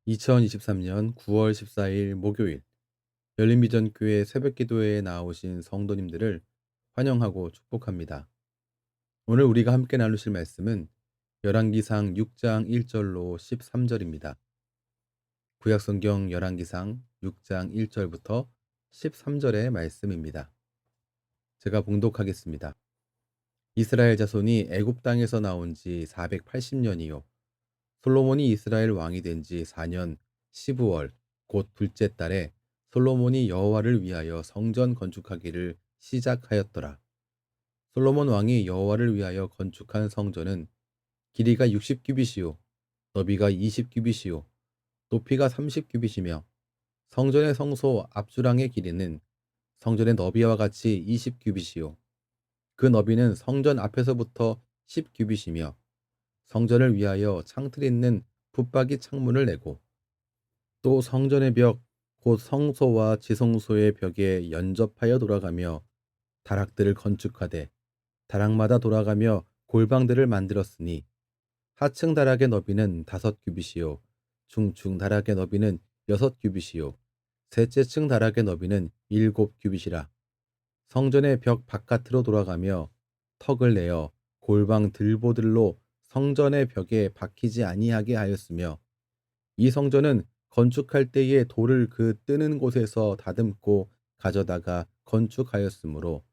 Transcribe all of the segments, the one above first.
2023년 9월 14일 목요일 열린비전교회 새벽기도회에 나오신 성도님들을 환영하고 축복합니다. 오늘 우리가 함께 나누실 말씀은 열왕기상 6장 1절로 13절입니다. 구약성경 열왕기상 6장 1절부터 13절의 말씀입니다. 제가 봉독하겠습니다. 이스라엘 자손이 애굽 땅에서 나온 지 480년이요 솔로몬이 이스라엘 왕이 된 지 4년 15월 곧 둘째 달에 솔로몬이 여호와를 위하여 성전 건축하기를 시작하였더라. 솔로몬 왕이 여호와를 위하여 건축한 성전은 길이가 60규빗이요 너비가 20규빗이요 높이가 30규빗이며 성전의 성소 앞주랑의 길이는 성전의 너비와 같이 20규빗이요 그 너비는 성전 앞에서부터 10규빗이며 성전을 위하여 창틀 있는 붙박이 창문을 내고 또 성전의 벽 곧 성소와 지성소의 벽에 연접하여 돌아가며 다락들을 건축하되 다락마다 돌아가며 골방들을 만들었으니 하층 다락의 너비는 5규빗이요 중층 다락의 너비는 6규빗이요 셋째 층 다락의 너비는 7규빗이라. 성전의 벽 바깥으로 돌아가며 턱을 내어 골방 들보들로 성전의 벽에 박히지 아니하게 하였으며 이 성전은 건축할 때에 돌을 그 뜨는 곳에서 다듬고 가져다가 건축하였으므로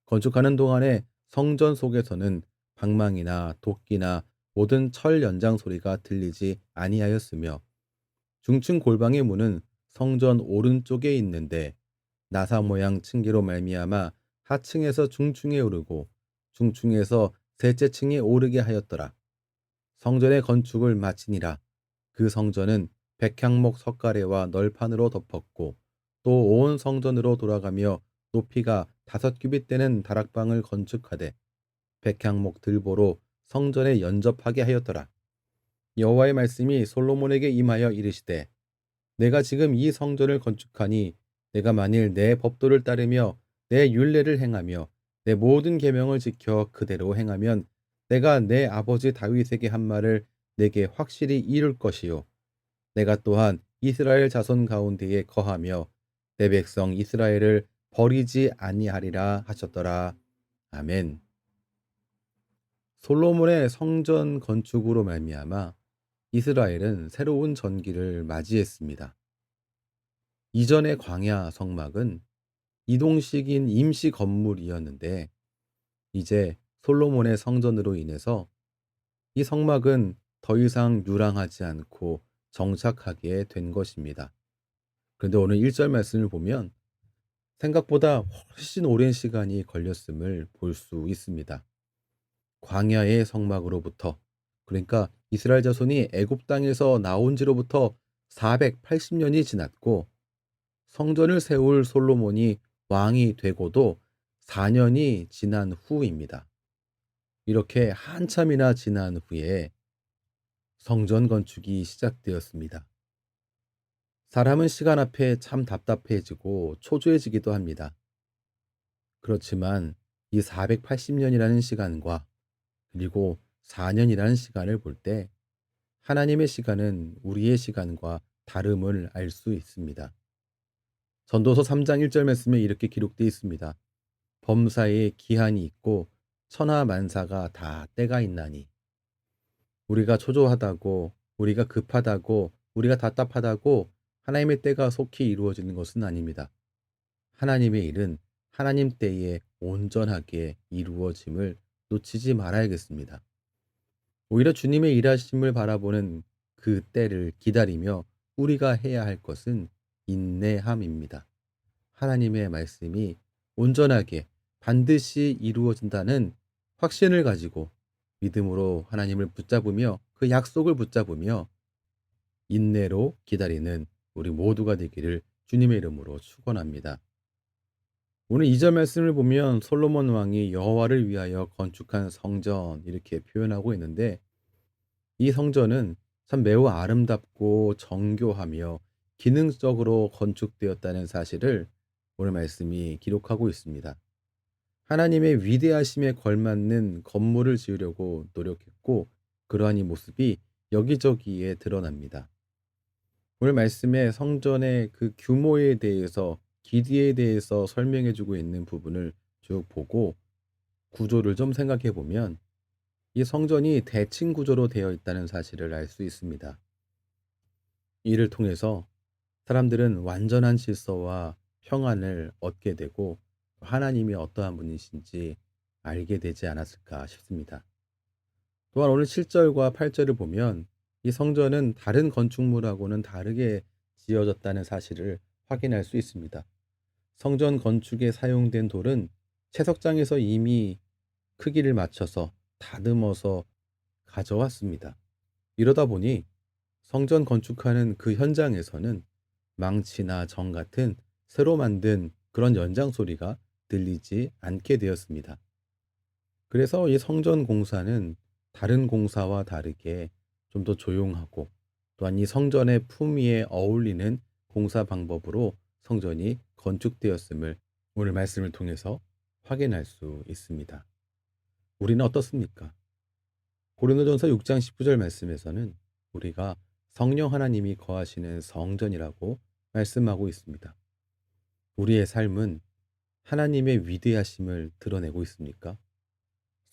건축하는 동안에 성전 속에서는 방망이나 도끼나 모든 철 연장 소리가 들리지 아니하였으며 중층 골방의 문은 성전 오른쪽에 있는데 나사 모양 층계로 말미암아 하층에서 중층에 오르고 중층에서 셋째 층에 오르게 하였더라. 성전의 건축을 마치니라. 그 성전은 백향목 석가래와 널판으로 덮었고 또 온 성전으로 돌아가며 높이가 5규빗 되는 다락방을 건축하되 백향목 들보로 성전에 연접하게 하였더라. 여호와의 말씀이 솔로몬에게 임하여 이르시되 내가 지금 이 성전을 건축하니 내가 만일 내 법도를 따르며 내 율례를 행하며 내 모든 계명을 지켜 그대로 행하면 내가 내 아버지 다윗에게 한 말을 내게 확실히 이룰 것이요 내가 또한 이스라엘 자손 가운데에 거하며 내 백성 이스라엘을 버리지 아니하리라 하셨더라. 아멘. 솔로몬의 성전 건축으로 말미암아 이스라엘은 새로운 전기를 맞이했습니다. 이전의 광야 성막은 이동식인 임시 건물이었는데 이제 솔로몬의 성전으로 인해서 이 성막은 더 이상 유랑하지 않고 정착하게 된 것입니다. 그런데 오늘 1절 말씀을 보면 생각보다 훨씬 오랜 시간이 걸렸음을 볼 수 있습니다. 광야의 성막으로부터 그러니까 이스라엘 자손이 애굽 땅에서 나온 지로부터 480년이 지났고 성전을 세울 솔로몬이 왕이 되고도 4년이 지난 후입니다. 이렇게 한참이나 지난 후에 성전 건축이 시작되었습니다. 사람은 시간 앞에 참 답답해지고 초조해지기도 합니다. 그렇지만 이 480년이라는 시간과 그리고 4년이라는 시간을 볼 때 하나님의 시간은 우리의 시간과 다름을 알 수 있습니다. 전도서 3장 1절 말씀에 이렇게 기록되어 있습니다. 범사에 기한이 있고 천하 만사가 다 때가 있나니 우리가 초조하다고 우리가 급하다고 우리가 답답하다고 하나님의 때가 속히 이루어지는 것은 아닙니다. 하나님의 일은 하나님 때에 온전하게 이루어짐을 놓치지 말아야겠습니다. 오히려 주님의 일하심을 바라보는 그 때를 기다리며 우리가 해야 할 것은 인내함입니다. 하나님의 말씀이 온전하게 반드시 이루어진다는 확신을 가지고 믿음으로 하나님을 붙잡으며 그 약속을 붙잡으며 인내로 기다리는 우리 모두가 되기를 주님의 이름으로 축원합니다. 오늘 2절 말씀을 보면 솔로몬 왕이 여호와를 위하여 건축한 성전 이렇게 표현하고 있는데 이 성전은 참 매우 아름답고 정교하며 기능적으로 건축되었다는 사실을 오늘 말씀이 기록하고 있습니다. 하나님의 위대하심에 걸맞는 건물을 지으려고 노력했고 그러한 이 모습이 여기저기에 드러납니다. 오늘 말씀에 성전의 그 규모에 대해서, 길이에 대해서 설명해 주고 있는 부분을 쭉 보고 구조를 좀 생각해 보면 이 성전이 대칭 구조로 되어 있다는 사실을 알 수 있습니다. 이를 통해서 사람들은 완전한 질서와 평안을 얻게 되고 하나님이 어떠한 분이신지 알게 되지 않았을까 싶습니다. 또한 오늘 7절과 8절을 보면 이 성전은 다른 건축물하고는 다르게 지어졌다는 사실을 확인할 수 있습니다. 성전 건축에 사용된 돌은 채석장에서 이미 크기를 맞춰서 다듬어서 가져왔습니다. 이러다 보니 성전 건축하는 그 현장에서는 망치나 정 같은 새로 만든 그런 연장 소리가 들리지 않게 되었습니다. 그래서 이 성전 공사는 다른 공사와 다르게 좀 더 조용하고 또한 이 성전의 품위에 어울리는 공사 방법으로 성전이 건축되었음을 오늘 말씀을 통해서 확인할 수 있습니다. 우리는 어떻습니까? 고린도전서 6장 19절 말씀에서는 우리가 성령 하나님이 거하시는 성전이라고 말씀하고 있습니다. 우리의 삶은 하나님의 위대하심을 드러내고 있습니까?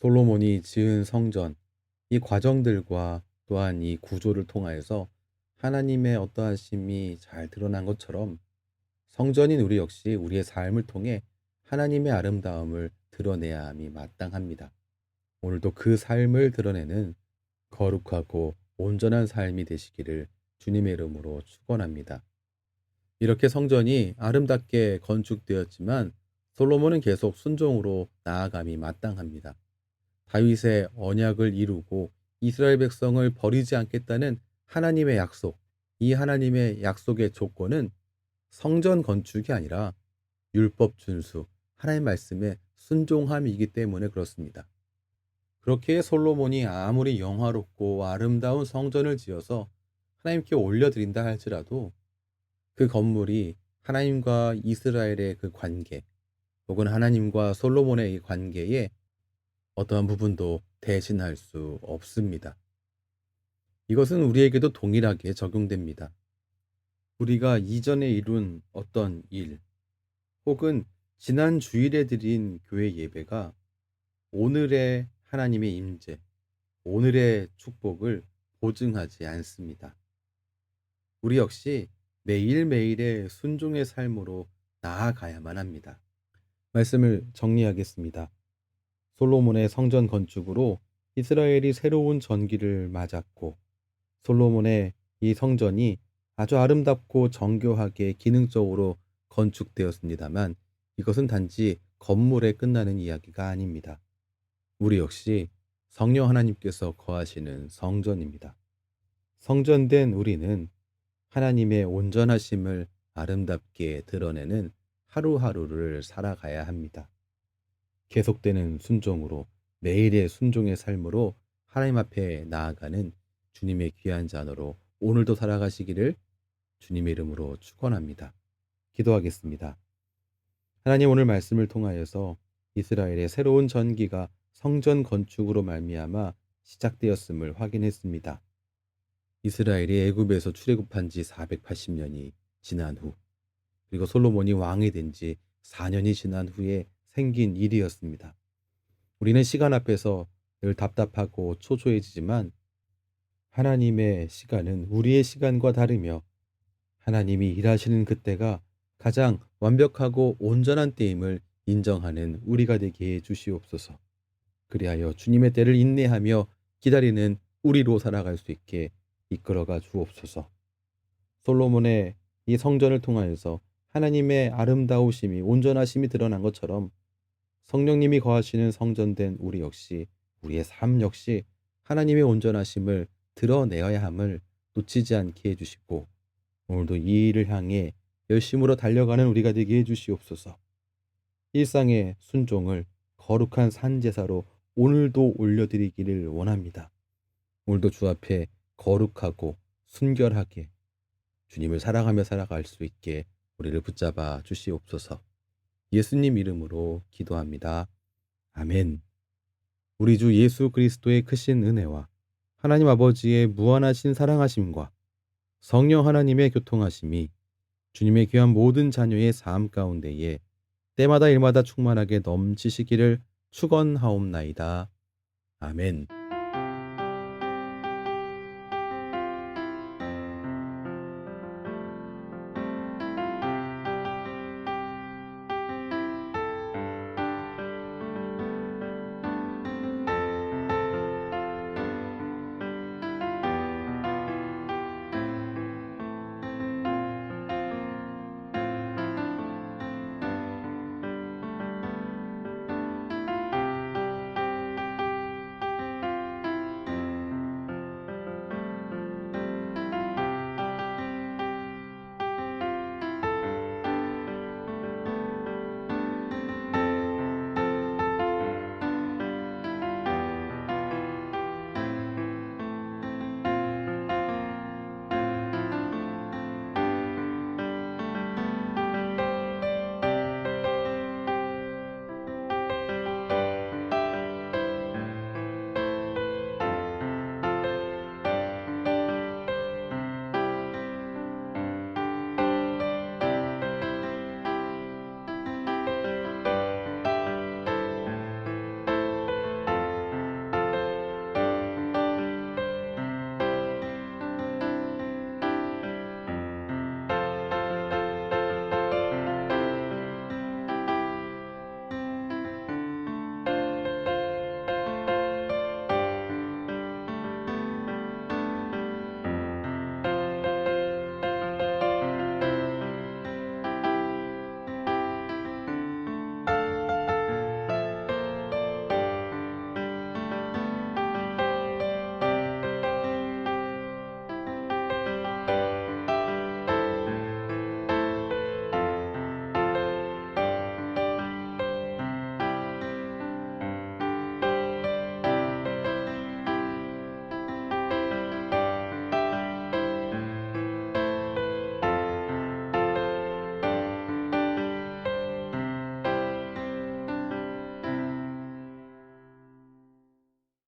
솔로몬이 지은 성전, 이 과정들과 또한 이 구조를 통하여서 하나님의 어떠하심이 잘 드러난 것처럼 성전인 우리 역시 우리의 삶을 통해 하나님의 아름다움을 드러내야 함이 마땅합니다. 오늘도 그 삶을 드러내는 거룩하고 온전한 삶이 되시기를 주님의 이름으로 축원합니다. 이렇게 성전이 아름답게 건축되었지만 솔로몬은 계속 순종으로 나아감이 마땅합니다. 다윗의 언약을 이루고 이스라엘 백성을 버리지 않겠다는 하나님의 약속, 이 하나님의 약속의 조건은 성전 건축이 아니라 율법 준수, 하나님 말씀에 순종함이기 때문에 그렇습니다. 그렇게 솔로몬이 아무리 영화롭고 아름다운 성전을 지어서 하나님께 올려드린다 할지라도 그 건물이 하나님과 이스라엘의 그 관계, 혹은 하나님과 솔로몬의 이 관계에 어떠한 부분도 대신할 수 없습니다. 이것은 우리에게도 동일하게 적용됩니다. 우리가 이전에 이룬 어떤 일, 혹은 지난 주일에 드린 교회 예배가 오늘의 하나님의 임재, 오늘의 축복을 보증하지 않습니다. 우리 역시 매일매일의 순종의 삶으로 나아가야만 합니다. 말씀을 정리하겠습니다. 솔로몬의 성전 건축으로 이스라엘이 새로운 전기를 맞았고, 솔로몬의 이 성전이 아주 아름답고 정교하게 기능적으로 건축되었습니다만 이것은 단지 건물에 끝나는 이야기가 아닙니다. 우리 역시 성령 하나님께서 거하시는 성전입니다. 성전된 우리는 하나님의 온전하심을 아름답게 드러내는 하루하루를 살아가야 합니다. 계속되는 순종으로, 매일의 순종의 삶으로 하나님 앞에 나아가는 주님의 귀한 자녀로 오늘도 살아가시기를 주님의 이름으로 축원합니다. 기도하겠습니다. 하나님, 오늘 말씀을 통하여서 이스라엘의 새로운 전기가 성전 건축으로 말미암아 시작되었음을 확인했습니다. 이스라엘이 애굽에서 출애굽한 지 480년이 지난 후, 그리고 솔로몬이 왕이 된 지 4년이 지난 후에 생긴 일이었습니다. 우리는 시간 앞에서 늘 답답하고 초조해지지만 하나님의 시간은 우리의 시간과 다르며 하나님이 일하시는 그때가 가장 완벽하고 온전한 때임을 인정하는 우리가 되게 해 주시옵소서. 그리하여 주님의 때를 인내하며 기다리는 우리로 살아갈 수 있게 이끌어가 주옵소서. 솔로몬의 이 성전을 통하여서 하나님의 아름다우심이, 온전하심이 드러난 것처럼 성령님이 거하시는 성전된 우리 역시, 우리의 삶 역시 하나님의 온전하심을 드러내어야 함을 놓치지 않게 해주시고, 오늘도 이 일을 향해 열심으로 달려가는 우리가 되게 해주시옵소서. 일상의 순종을 거룩한 산제사로 오늘도 올려드리기를 원합니다. 오늘도 주 앞에 거룩하고 순결하게 주님을 사랑하며 살아갈 수 있게 우리를 붙잡아 주시옵소서. 예수님 이름으로 기도합니다. 아멘. 우리 주 예수 그리스도의 크신 은혜와 하나님 아버지의 무한하신 사랑하심과 성령 하나님의 교통하심이 주님의 귀한 모든 자녀의 삶 가운데에 때마다 일마다 충만하게 넘치시기를 축원하옵나이다. 아멘.